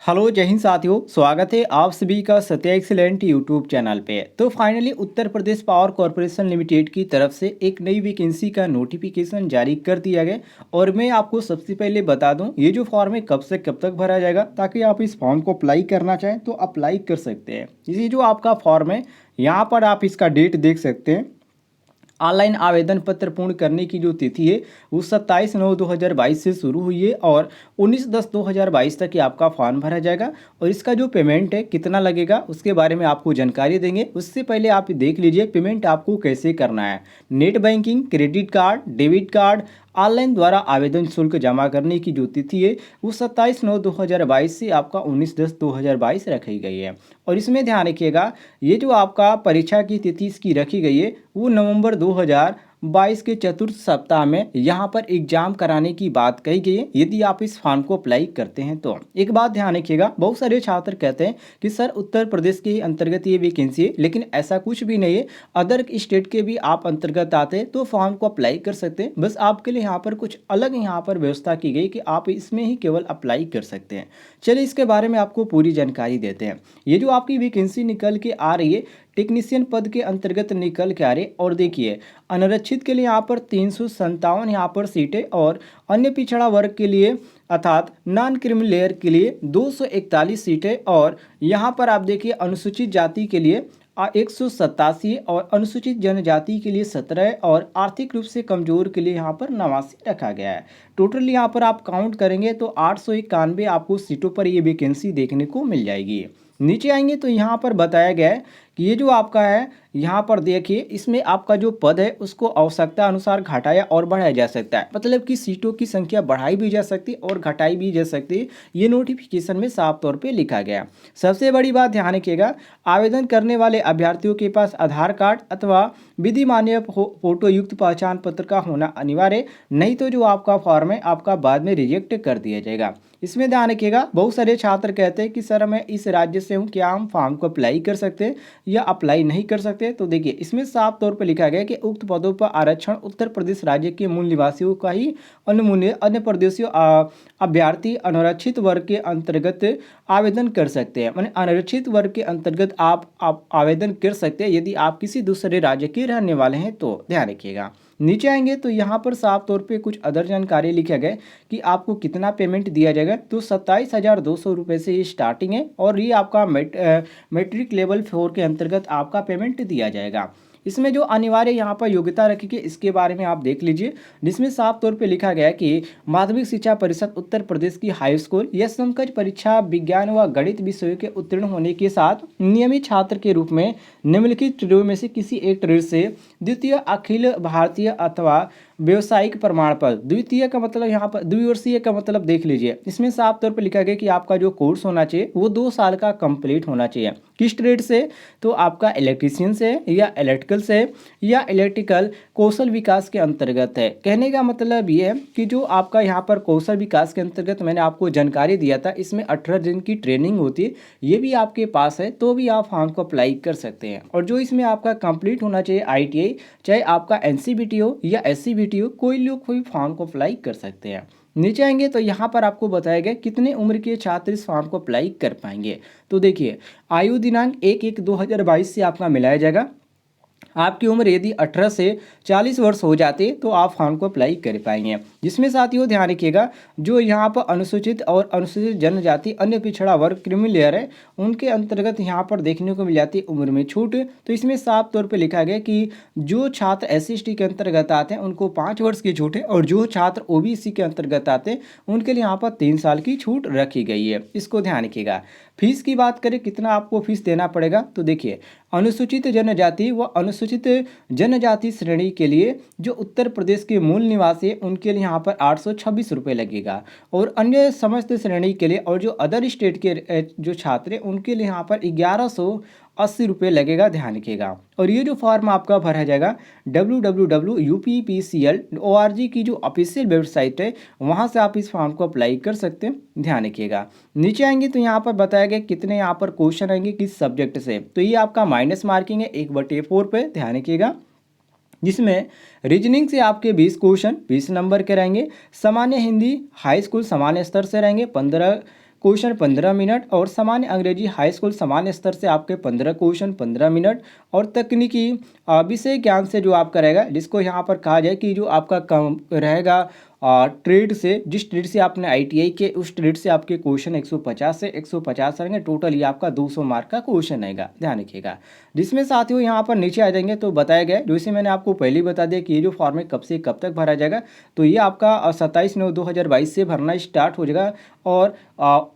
Hello जय हिंद साथियों, स्वागत है आप सभी का सत्या एक्सीलेंट यूट्यूब चैनल पे। तो finally Uttar Pradesh power corporation limited की तरफ से एक नई वैकेंसी का नोटिफिकेशन जारी कर दिया गया। और मैं आपको सबसे पहले बता दूं ये जो फॉर्म है कब से कब तक भरा जाएगा, ताकि आप इस फॉर्म को अप्लाई करना चाहें तो अप्लाई कर सकते हैं। ये जो आपका फॉर्म है यहाँ पर आप इसका डेट देख सकते हैं। ऑनलाइन आवेदन पत्र पूर्ण करने की जो तिथि है वो 27/9/2022 से शुरू हुई है और 19/10/2022 तक ये आपका फॉर्म भरा जाएगा। और इसका जो पेमेंट है कितना लगेगा उसके बारे में आपको जानकारी देंगे। उससे पहले आप देख लीजिए पेमेंट आपको कैसे करना है। Net banking, credit card, debit card, online द्वारा आवेदन शुल्क जमा करने की जो तिथि है वो 27/9/2022 से आपका 19/10/2022 रखी गई है। और इसमें ध्यान रखिएगा ये जो आपका परीक्षा की तिथि इसकी रखी गई है वो नवंबर 2022 के चतुर्थ सप्ताह में यहाँ पर एग्जाम कराने की बात कही गई है, यदि आप इस फॉर्म को अप्लाई करते हैं तो। एक बात ध्यान रखिएगा, बहुत सारे छात्र कहते हैं कि सर उत्तर प्रदेश के अंतर्गत ये वैकेंसी है, लेकिन ऐसा कुछ भी नहीं है। अदर स्टेट के भी आप अंतर्गत आते हैं तो फॉर्म को अप्लाई कर सकते हैं। बस आपके लिए यहाँ पर कुछ अलग यहाँ पर व्यवस्था की गई कि आप इसमें ही केवल अप्लाई कर सकते हैं। चलिए इसके बारे में आपको पूरी जानकारी देते हैं। ये जो आपकी वैकेंसी निकल के आ रही है टेक्नीशियन पद के अंतर्गत निकल के आ रही। और देखिए अनारक्षित के लिए यहाँ पर 357 यहाँ पर सीटें, और अन्य पिछड़ा वर्ग के लिए अर्थात नॉन क्रीमी लेयर के लिए 241 सीटें, और यहाँ पर आप देखिए अनुसूचित जाति के लिए 187 और अनुसूचित जनजाति के लिए 17 और आर्थिक रूप से कमजोर के लिए यहाँ पर 89 रखा गया है। टोटल यहाँ पर आप काउंट करेंगे तो 891 आपको सीटों पर ये वैकेंसी देखने को मिल जाएगी। नीचे आएंगे तो यहाँ पर बताया गया है कि ये जो आपका है यहाँ पर देखिए इसमें आपका जो पद है उसको आवश्यकता अनुसार घटाया और बढ़ाया जा सकता है। मतलब कि सीटों की संख्या बढ़ाई भी जा सकती है और घटाई भी जा सकती है। ये नोटिफिकेशन में साफ तौर पे लिखा गया। सबसे बड़ी बात ध्यान रखिएगा, आवेदन करने वाले अभ्यर्थियों के पास आधार कार्ड अथवा विधि मान्य फोटो युक्त पहचान पत्र का होना अनिवार्य, नहीं तो जो आपका फॉर्म है आपका बाद में रिजेक्ट कर दिया जाएगा। इसमें ध्यान रखिएगा, बहुत सारे छात्र कहते हैं कि सर मैं इस राज्य से हूँ, क्या हम फॉर्म को अप्लाई कर सकते हैं या अप्लाई नहीं कर सकते। तो देखिए इसमें साफ तौर पर लिखा गया कि उक्त पदों पर आरक्षण उत्तर प्रदेश राज्य के मूल निवासियों का ही अनुमूल्य अन्य प्रदेशियों अभ्यर्थी अनारक्षित वर्ग के अंतर्गत आवेदन कर सकते हैं। माने अनारक्षित वर्ग के अंतर्गत आप आवेदन कर सकते हैं यदि आप किसी दूसरे राज्य के रहने वाले हैं तो। ध्यान रखिएगा। नीचे आएंगे तो यहाँ पर साफ तौर पे कुछ अदर जानकारी लिखा गया कि आपको कितना पेमेंट दिया जाएगा। तो 27,200 रुपये से ये स्टार्टिंग है, और ये आपका मैट्रिक लेवल 4 के अंतर्गत आपका पेमेंट दिया जाएगा। इसमें जो अनिवार्य यहाँ पर योग्यता रखी गई इसके बारे में आप देख लीजिए, जिसमें साफ तौर पे लिखा गया है कि माध्यमिक शिक्षा परिषद उत्तर प्रदेश की हाई स्कूल या समकक्ष परीक्षा विज्ञान व गणित विषयों के उत्तीर्ण होने के साथ नियमित छात्र के रूप में निम्नलिखित ट्रेडों में से किसी एक ट्रेड से द्वितीय अखिल भारतीय अथवा व्यवसायिक प्रमाण पत्र, द्वितीय का मतलब यहाँ पर द्विवर्षीय का मतलब देख लीजिए। इसमें साफ तौर पर लिखा गया कि आपका जो कोर्स होना चाहिए वो 2 साल का कंप्लीट होना चाहिए। किस ट्रेड से, तो आपका इलेक्ट्रीशियन से या इलेक्ट्रिकल से या इलेक्ट्रिकल कौशल विकास के अंतर्गत है। कहने का मतलब ये है कि जो आपका यहाँ पर कौशल विकास के अंतर्गत मैंने आपको जानकारी दिया था, इसमें 18 दिन की ट्रेनिंग होती है, ये भी आपके पास है तो भी आप फॉर्म को अप्लाई कर सकते हैं। और जो इसमें आपका कंप्लीट होना चाहिए ITI, चाहे आपका NCVT हो या SCVT हो, कोई लोग कोई फॉर्म को अप्लाई कर सकते हैं। नीचे आएंगे तो यहाँ पर आपको बताया गया कितने उम्र के छात्र इस फॉर्म को अप्लाई कर पाएंगे। तो देखिए आयु दिनांक 1/1/2022 से आपका मिलाया जाएगा। आपकी उम्र यदि 18 से 40 वर्ष हो जाते तो आप फॉर्म को अप्लाई कर पाएंगे। जिसमें साथियों ध्यान रखिएगा, जो यहाँ पर अनुसूचित और अनुसूचित जनजाति अन्य पिछड़ा वर्ग क्रीमी लेयर है उनके अंतर्गत यहाँ पर देखने को मिल जाती है उम्र में छूट। तो इसमें साफ तौर पे लिखा गया कि जो छात्र SC/ST के अंतर्गत आते हैं उनको 5 वर्ष की छूट है, और जो छात्र OBC के अंतर्गत आते हैं उनके लिए यहाँ पर 3 साल की छूट रखी गई है। इसको ध्यान रखिएगा। फीस की बात करें कितना आपको फीस देना पड़ेगा, तो देखिए अनुसूचित जनजाति व अनुसूचित जनजाति श्रेणी के लिए जो उत्तर प्रदेश के मूल निवासी है उनके लिए यहाँ पर 826 रुपये लगेगा, और अन्य समस्त श्रेणी के लिए और जो अदर स्टेट के जो छात्र हैं उनके लिए यहाँ पर 1180 रुपये लगेगा। ध्यान रखिएगा। और ये जो फॉर्म आपका भरा जाएगा www.uppcl.org की जो ऑफिशियल वेबसाइट है वहाँ से आप इस फॉर्म को अप्लाई कर सकते हैं। ध्यान रखिएगा। नीचे आएंगे तो यहाँ पर बताया गया कितने यहाँ पर क्वेश्चन आएंगे किस सब्जेक्ट से। तो ये आपका माइनस मार्किंग है 1/4 पे। ध्यान रखिएगा। जिसमें रीजनिंग से आपके 20 क्वेश्चन 20 नंबर के रहेंगे। सामान्य हिंदी हाई स्कूल सामान्य स्तर से रहेंगे 15 क्वेश्चन 15 मिनट, और सामान्य अंग्रेजी हाई स्कूल सामान्य स्तर से आपके 15 क्वेश्चन 15 मिनट, और तकनीकी विषय ज्ञान से जो आपका रहेगा, जिसको यहाँ पर कहा जाए कि जो आपका कम रहेगा ट्रेड से, जिस ट्रेड से आपने आईटीआई के, उस ट्रेड से आपके क्वेश्चन 150 से 150 रहेंगे। टोटल ये आपका 200 मार्क का क्वेश्चन आएगा, ध्यान रखिएगा। जिसमें साथियों यहाँ पर नीचे आ जाएंगे तो बताया गया, जैसे मैंने आपको पहले ही बता दिया कि ये जो फॉर्म है कब से कब तक भरा जाएगा। तो ये आपका 27/9/2022 से भरना स्टार्ट हो जाएगा, और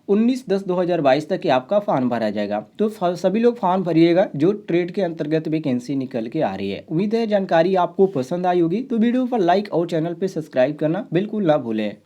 19/10/2022 तक ये आपका फॉर्म भरा जाएगा। तो सभी लोग फॉर्म भरिएगा जो ट्रेड के अंतर्गत वैकेंसी निकल के आ रही है। उम्मीद है जानकारी आपको पसंद आई होगी, तो वीडियो पर लाइक और चैनल पे सब्सक्राइब करना बिल्कुल ना भूलें।